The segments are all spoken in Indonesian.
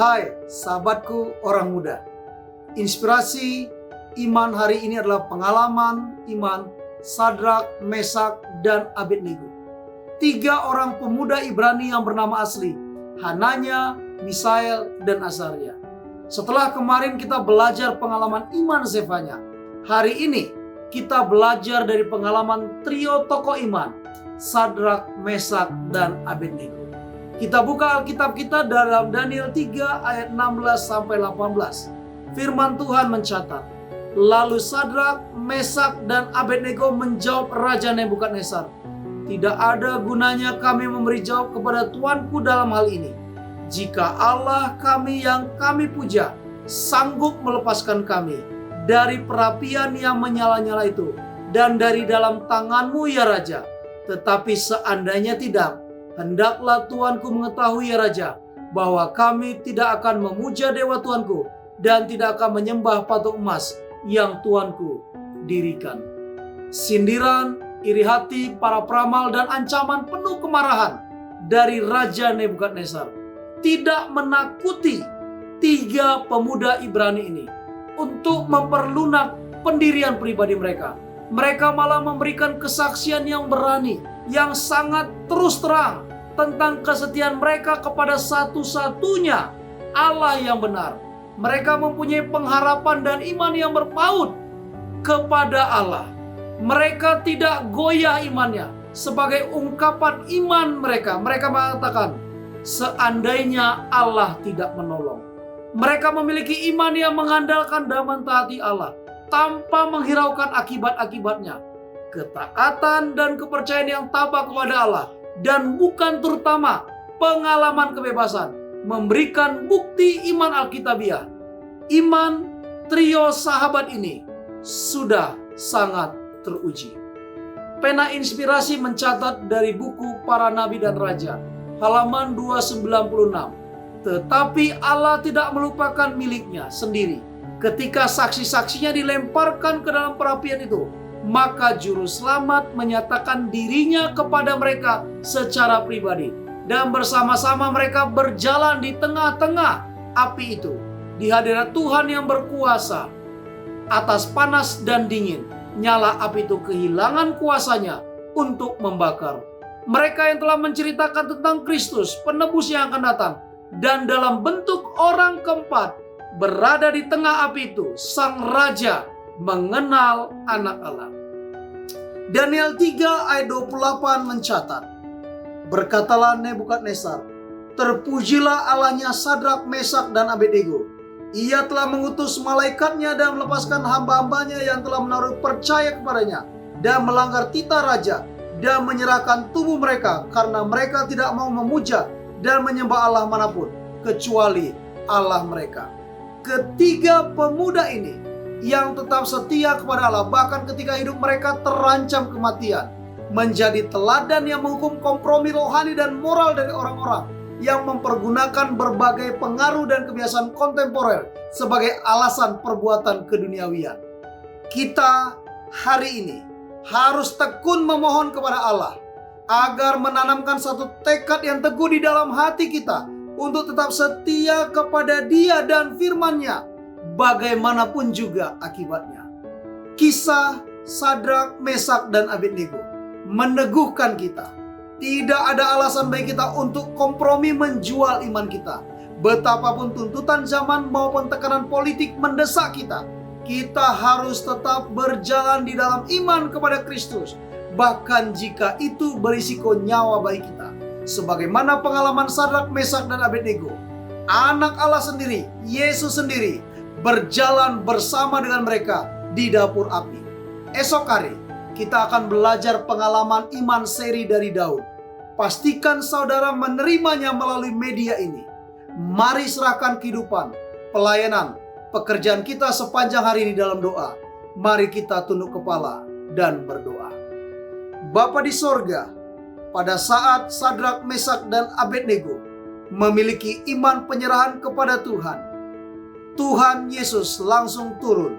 Hai sahabatku orang muda. Inspirasi iman hari ini adalah pengalaman iman Sadrak, Mesak, dan Abednego. 3 orang pemuda Ibrani yang bernama asli Hananya, Misael, dan Azaria. Setelah kemarin kita belajar pengalaman iman Zefanya, hari ini kita belajar dari pengalaman trio tokoh iman Sadrak, Mesak, dan Abednego. Kita buka Alkitab kita dalam Daniel 3 ayat 16 sampai 18. Firman Tuhan mencatat, lalu Sadrak, Mesak, dan Abednego menjawab Raja Nebukadnezar, tidak ada gunanya kami memberi jawab kepada Tuanku dalam hal ini. Jika Allah kami yang kami puja sanggup melepaskan kami dari perapian yang menyala-nyala itu dan dari dalam tanganmu ya Raja. Tetapi seandainya tidak, hendaklah Tuanku mengetahui ya Raja, bahwa kami tidak akan memuja dewa Tuanku dan tidak akan menyembah patung emas yang Tuanku dirikan. Sindiran, iri hati, para peramal, dan ancaman penuh kemarahan dari Raja Nebukadnezar tidak menakuti 3 pemuda Ibrani ini untuk memperlunak pendirian pribadi mereka. Mereka malah memberikan kesaksian yang berani, yang sangat terus terang tentang kesetiaan mereka kepada satu-satunya Allah yang benar. Mereka mempunyai pengharapan dan iman yang berpaut kepada Allah. Mereka tidak goyah imannya. Sebagai ungkapan iman mereka, mereka mengatakan, seandainya Allah tidak menolong. Mereka memiliki iman yang mengandalkan dan mentaati Allah tanpa menghiraukan akibat-akibatnya. Ketaatan dan kepercayaan yang tabah kepada Allah dan bukan terutama pengalaman kebebasan memberikan bukti iman Alkitabiah. Iman trio sahabat ini sudah sangat teruji. Pena Inspirasi mencatat dari buku Para Nabi dan Raja, halaman 296. Tetapi Allah tidak melupakan miliknya sendiri. Ketika saksi-saksinya dilemparkan ke dalam perapian itu, maka juru selamat menyatakan dirinya kepada mereka secara pribadi. Dan bersama-sama mereka berjalan di tengah-tengah api itu, di hadirat Tuhan yang berkuasa atas panas dan dingin. Nyala api itu kehilangan kuasanya untuk membakar. Mereka yang telah menceritakan tentang Kristus, penebus yang akan datang, dan dalam bentuk orang keempat berada di tengah api itu, sang raja mengenal anak Allah. Daniel 3 ayat 28 mencatat, berkatalah Nebukadnezar, terpujilah Allahnya Sadrak, Mesak, dan Abednego. Ia telah mengutus malaikatnya dan melepaskan hamba-hambanya yang telah menaruh percaya kepadanya dan melanggar titah raja dan menyerahkan tubuh mereka karena mereka tidak mau memuja dan menyembah Allah manapun kecuali Allah mereka. Ketiga pemuda ini yang tetap setia kepada Allah bahkan ketika hidup mereka terancam kematian, menjadi teladan yang menghukum kompromi rohani dan moral dari orang-orang yang mempergunakan berbagai pengaruh dan kebiasaan kontemporer sebagai alasan perbuatan keduniawian. Kita hari ini harus tekun memohon kepada Allah agar menanamkan satu tekad yang teguh di dalam hati kita untuk tetap setia kepada Dia dan firman-Nya bagaimanapun juga akibatnya. Kisah Sadrak, Mesak, dan Abednego meneguhkan kita. Tidak ada alasan bagi kita untuk kompromi menjual iman kita. Betapapun tuntutan zaman maupun tekanan politik mendesak kita, kita harus tetap berjalan di dalam iman kepada Kristus, bahkan jika itu berisiko nyawa bagi kita. Sebagaimana pengalaman Sadrak, Mesak, dan Abednego, anak Allah sendiri, Yesus sendiri, berjalan bersama dengan mereka di dapur api. Esok hari kita akan belajar pengalaman iman seri dari Daud. Pastikan saudara menerimanya melalui media ini. Mari serahkan kehidupan, pelayanan, pekerjaan kita sepanjang hari ini dalam doa. Mari kita tunduk kepala dan berdoa. Bapa di sorga, pada saat Sadrak, Mesak, dan Abednego memiliki iman penyerahan kepada Tuhan, Tuhan Yesus langsung turun,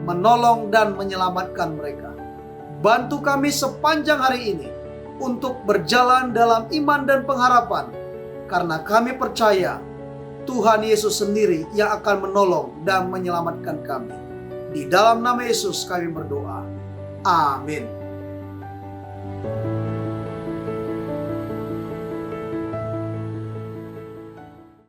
menolong dan menyelamatkan mereka. Bantu kami sepanjang hari ini untuk berjalan dalam iman dan pengharapan, karena kami percaya Tuhan Yesus sendiri yang akan menolong dan menyelamatkan kami. Di dalam nama Yesus kami berdoa. Amin.